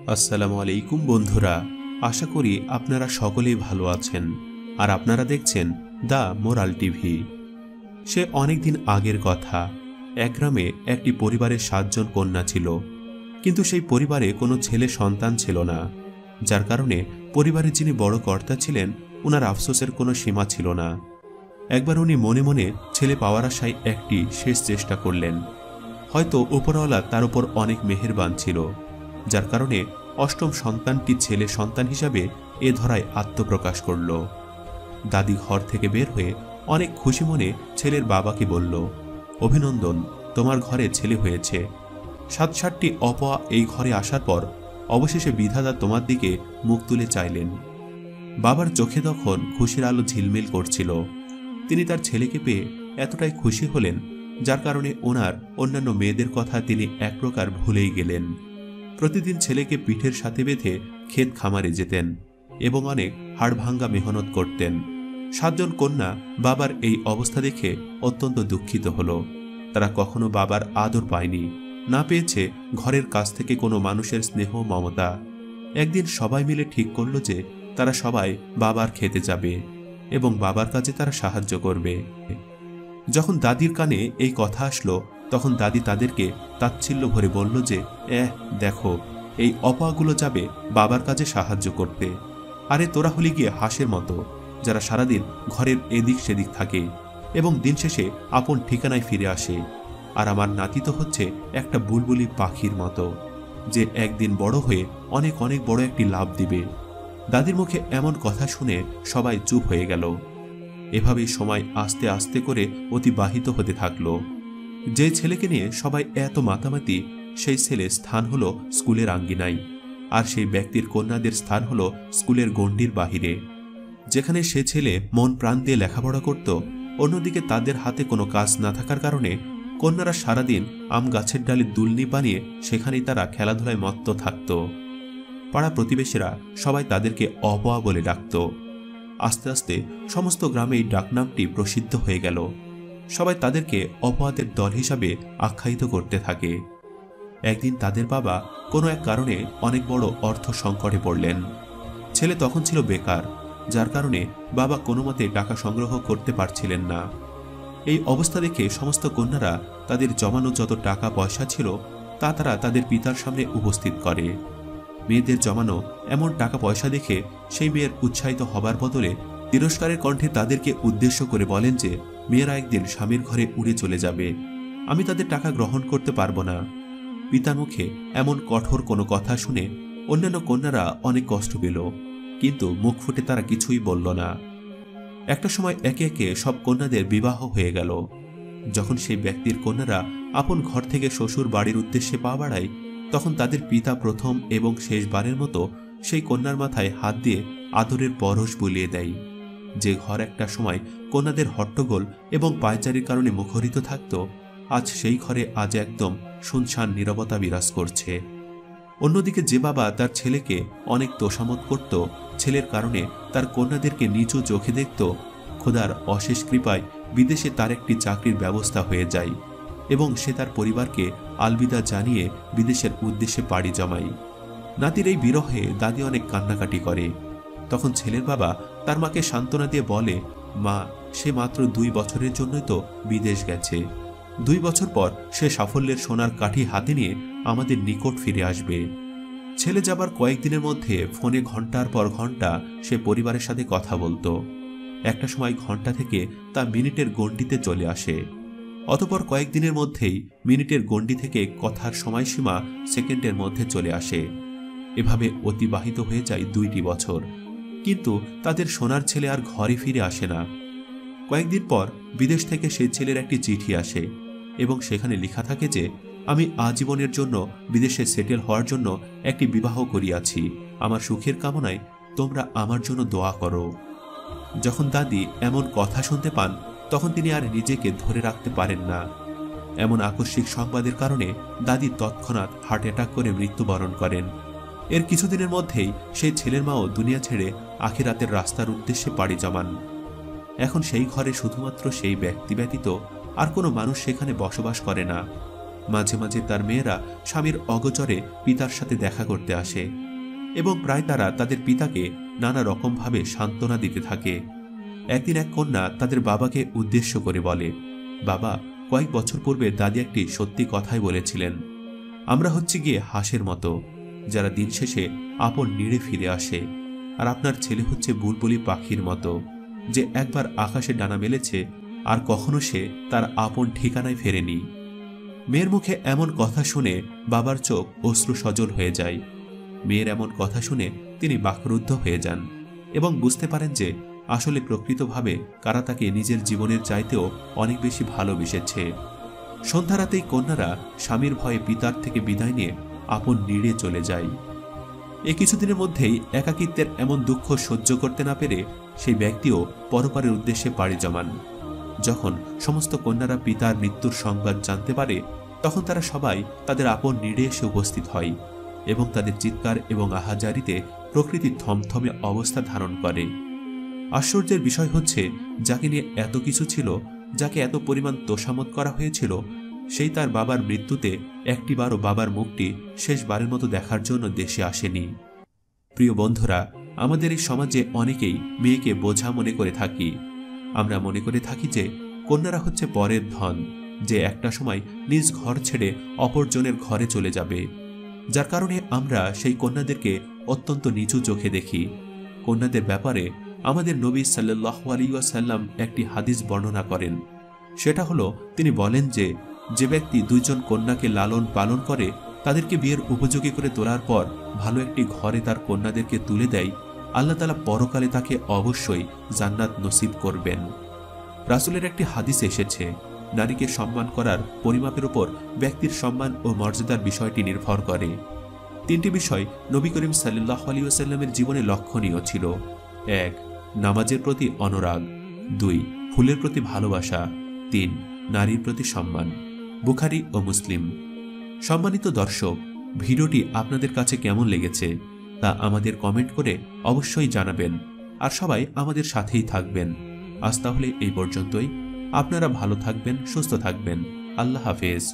আসসালামু আলাইকুম বন্ধুরা, আশা করি আপনারা সকলেই ভালো আছেন। আর আপনারা দেখছেন দ্য মোরাল টিভি। সে অনেকদিন আগের কথা। এক গ্রামে একটি পরিবারের 7 জন কন্যা ছিল, কিন্তু সেই পরিবারে কোনো ছেলে সন্তান ছিল না, যার কারণে পরিবারের যিনি বড় কর্তা ছিলেন ওনার আফসোসের কোনো সীমা ছিল না। একবার উনি মনে মনে ছেলে পাওয়ার আশায় একটি শেষ চেষ্টা করলেন। হয়তো উপরওয়ালা তার উপর অনেক মেহেরবান ছিল, যার কারণে অষ্টম সন্তানটি ছেলে সন্তান হিসাবে এ ধরায় আত্মপ্রকাশ করল। দাদি ঘর থেকে বের হয়ে অনেক খুশি মনে ছেলের বাবাকে বলল, অভিনন্দন, তোমার ঘরে ছেলে হয়েছে। 7-7টি অপয়া এই ঘরে আসার পর অবশেষে বিধাতা তোমার দিকে মুখ তুলে চাইলেন। বাবার চোখে তখন খুশির আলো ঝিলমিল করছিল। তিনি তার ছেলেকে পেয়ে এতটাই খুশি হলেন, যার কারণে ওনার অন্যান্য মেয়েদের কথা তিনি এক প্রকার ভুলেই গেলেন। প্রতিদিন ছেলেকে পিঠের সাথে বেঁধে ক্ষেত খামারে যেতেন এবং অনেক হাড়ভাঙ্গা মেহনত করতেন। 7 জন কন্যা বাবার এই অবস্থা দেখে অত্যন্ত দুঃখিত হল। তারা কখনো বাবার আদর পায়নি, না পেয়েছে ঘরের কাছ থেকে কোনো মানুষের স্নেহ মমতা। একদিন সবাই মিলে ঠিক করল যে তারা সবাই বাবার খেতে যাবে এবং বাবার কাজে তারা সাহায্য করবে। যখন দাদির কানে এই কথা আসলো, তখন দাদি তাদেরকে তাচ্ছিল্য ভরে বলল যে, দেখো, এই অপাগুলো যাবে বাবার কাজে সাহায্য করতে। আরে তোরা হলি গিয়ে হাঁসের মতো, যারা সারাদিন ঘরের এদিক সেদিক থাকে এবং দিন শেষে আপন ঠিকানায় ফিরে আসে। আর আমার নাতি তো হচ্ছে একটা বুলবুলি পাখির মতো, যে একদিন বড় হয়ে অনেক অনেক বড় একটি লাভ দিবে। দাদির মুখে এমন কথা শুনে সবাই চুপ হয়ে গেল। এভাবেই সময় আস্তে আস্তে করে অতিবাহিত হতে থাকলো। যে ছেলেকে নিয়ে সবাই এত মাতামাতি, সেই ছেলের স্থান হলো স্কুলের আঙ্গিনায়, আর সেই ব্যক্তির কন্যাদের স্থান হলো স্কুলের গণ্ডির বাহিরে, যেখানে সে ছেলে মন প্রাণ দিয়ে লেখাপড়া করত। অন্যদিকে তাদের হাতে কোনো কাজ না থাকার কারণে কন্যারা সারাদিন আম গাছের ডালে দুলনি বানিয়ে সেখানেই তারা খেলাধুলায় মত্ত থাকত। পাড়া প্রতিবেশীরা সবাই তাদেরকে অপয়া বলে ডাকত। আস্তে আস্তে সমস্ত গ্রামে এই ডাকনামটি প্রসিদ্ধ হয়ে গেল। সবাই তাদেরকে অপয়াদের দল হিসাবে আখ্যায়িত করতে থাকে। একদিন তাদের বাবা কোনো এক কারণে অনেক বড় অর্থ সংকটে পড়লেন। ছেলে তখন ছিল বেকার, যার কারণে বাবা কোনো মতে টাকা সংগ্রহ করতে পারছিলেন না। এই অবস্থা দেখে সমস্ত কন্যারা তাদের জমানো যত টাকা পয়সা ছিল তা তারা তাদের পিতার সামনে উপস্থিত করে। মেয়েদের জমানো এমন টাকা পয়সা দেখে সেই মেয়ের উৎসাহিত হবার বদলে তিরস্কারের কণ্ঠে তাদেরকে উদ্দেশ্য করে বলেন যে মেয়েরা একদিন স্বামীর ঘরে উড়ে চলে যাবে, আমি তাদের টাকা গ্রহণ করতে পারবো না। পিতার মুখে এমন কঠোর কোনো কথা শুনে অন্যান্য কন্যারা অনেক কষ্ট পেল, কিন্তু মুখ ফুটে তারা কিছুই বলল না। একটা সময় একে একে সব কন্যাদের বিবাহ হয়ে গেল। যখন সেই ব্যক্তির কন্যারা আপন ঘর থেকে শ্বশুর বাড়ির উদ্দেশ্যে পা বাড়ায়, তখন তাদের পিতা প্রথম এবং শেষবারের মতো সেই কন্যার মাথায় হাত দিয়ে আদরের পরশ বুলিয়ে দেয়। যে ঘর একটা সময় কন্যাদের হট্টগোল এবং পায়চারির কারণে মুখরিত থাকত, আজ সেই ঘরে আজ একদম শুনশান নীরবতা বিরাজ করছে। অন্যদিকে যে বাবা তার ছেলেকে অনেক তোষামত করত, ছেলের কারণে তার কন্যাদেরকে নিচু চোখে দেখত, খোদার অশেষ কৃপায় বিদেশে তার একটি চাকরির ব্যবস্থা হয়ে যায় এবং সে তার পরিবারকে আলবিদা জানিয়ে বিদেশের উদ্দেশ্যে পাড়ি জমায়। নাতির এই বিরহে দাদি অনেক কান্নাকাটি করে। তখন ছেলের বাবা তার মাকে সান্ত্বনা দিয়ে বলে, মা, সে মাত্র 2 বছরের জন্যই তো বিদেশ গেছে। 2 বছর পর সে সাফল্যের সোনার কাঠি হাতে নিয়ে আমাদের নিকট ফিরে আসবে। ছেলে যাবার কয়েকদিনের মধ্যে ফোনে ঘন্টার পর ঘন্টা সে পরিবারের সাথে কথা বলতো। একটা সময় ঘন্টা থেকে তা মিনিটের গণ্ডিতে চলে আসে। অতঃপর কয়েকদিনের মধ্যেই মিনিটের গণ্ডি থেকে কথার সময়সীমা সেকেন্ডের মধ্যে চলে আসে। এভাবে অতিবাহিত হয়ে যায় 2টি বছর, কিন্তু তাদের সোনার ছেলে আর ঘরে ফিরে আসে না। কয়েকদিন পর বিদেশ থেকে সেই ছেলের একটি চিঠি আসে এবং সেখানে লেখা থাকে যে, আমি আজীবনের জন্য বিদেশে সেটেল হওয়ার জন্য একটি বিবাহ করিয়াছি, আমার সুখের কামনায় তোমরা আমার জন্য দোয়া করো। যখন দাদি এমন কথা শুনতে পান, তখন তিনি আর নিজেকে ধরে রাখতে পারেন না। এমন আকস্মিক সংবাদের কারণে দাদি তৎক্ষণাৎ হার্ট অ্যাটাক করে মৃত্যুবরণ করেন। এর কিছুদিনের মধ্যেই সেই ছেলের মাও দুনিয়া ছেড়ে আখিরাতের রাস্তার উদ্দেশ্যে পাড়ি জমান। এখন সেই ঘরে শুধুমাত্র সেই ব্যক্তি ব্যতীত আর কোনো মানুষ সেখানে বসবাস করে না। মাঝে মাঝে তার মেয়েরা স্বামীর অগোচরে পিতার সাথে দেখা করতে আসে এবং প্রায় তারা তাদের পিতাকে নানা রকমভাবে সান্ত্বনা দিতে থাকে। একদিন এক কন্যা তাদের বাবাকে উদ্দেশ্য করে বলে, বাবা, কয়েক বছর পূর্বে দাদি একটি সত্যি কথাই বলেছিলেন, আমরা হচ্ছে গিয়ে হাঁসের মতো, যারা দিন শেষে আপন নিড়ে ফিরে আসে, আর আপনার ছেলে হচ্ছে বুলবুলি পাখির মতো, যে একবার আকাশে ডানা মেলেছে আর কখনো সে তার আপন ঠিকানায় ফেরেনি। মেয়ের মুখে এমন কথা শুনে বাবার চোখ অশ্রু সজল হয়ে যায়। মেয়ের এমন কথা শুনে তিনি বাকরুদ্ধ হয়ে যান এবং বুঝতে পারেন যে আসলে প্রকৃতভাবে কারা তাকে নিজের জীবনের চাইতেও অনেক বেশি ভালোবেসেছে। সন্ধ্যা রাতেই কন্যারা স্বামীর ভয়ে পিতার থেকে বিদায় নিয়ে আপন নিড়ে চলে যায়। এই কিছুদিনের মধ্যেই একাকিত্বের এমন দুঃখ সহ্য করতে না পেরে সেই ব্যক্তিও পরপারের উদ্দেশ্যে পাড়ি জমান। যখন সমস্ত কন্যারা পিতার মৃত্যুর সংবাদ জানতে পারে, তখন তারা সবাই তাদের আপন নিড়ে এসে উপস্থিত হয় এবং তাদের চিৎকার এবং আহাজারিতে প্রকৃতি থমথমে অবস্থা ধারণ করে। আশ্চর্যের বিষয় হচ্ছে, যাকে নিয়ে এত কিছু ছিল, যাকে এত পরিমাণ তোষামত করা হয়েছিল, সেই তার বাবার মৃত্যুতে একটিবারও বাবার মুখটি শেষবারের মতো দেখার জন্য দেশে আসেনি। প্রিয় বন্ধুরা, আমাদের এই সমাজে অনেকেই মেয়েকে বোঝা মনে করে থাকি। আমরা মনে করে থাকি যে কন্যারা হচ্ছে পরের ধন, যে একটা সময় নিজ ঘর ছেড়ে অপরজনের ঘরে চলে যাবে, যার কারণে আমরা সেই কন্যাদেরকে অত্যন্ত নিচু চোখে দেখি। কন্যাদের ব্যাপারে আমাদের নবী সাল্লাল্লাহু আলাইহি ওয়াসাল্লাম একটি হাদিস বর্ণনা করেন। সেটা হলো, তিনি বলেন যে ব্যক্তি দুইজন কন্যাকে লালন পালন করে, তাদেরকে বিয়ের উপযোগী করে তোলার পর ভালো একটি ঘরে তার কন্যাদেরকে তুলে দেয়, আল্লাহ তাআলা পরকালে তাকে অবশ্যই জান্নাত নসিব করবেন। রাসূলের একটি হাদিস এসেছে, নারীকে সম্মান করার পরিমাপের উপর ব্যক্তির সম্মান ও মর্যাদার বিষয়টি নির্ভর করে। তিনটি বিষয় নবী করিম সাল্লাল্লাহু আলাইহি ওয়াসাল্লামের জীবনে লক্ষণীয় ছিল। 1. নামাজের প্রতি অনুরাগ, 2. ফুলের প্রতি ভালোবাসা, 3. নারীর প্রতি সম্মান। বুখারী ও মুসলিম। সম্মানিত দর্শক, ভিডিওটি আপনাদের কাছে কেমন লেগেছে তা আমাদের কমেন্ট করে অবশ্যই জানাবেন, আর সবাই আমাদের সাথেই থাকবেন। আজ তাহলে এই পর্যন্তই। আপনারা ভালো থাকবেন, সুস্থ থাকবেন। আল্লাহ হাফেজ।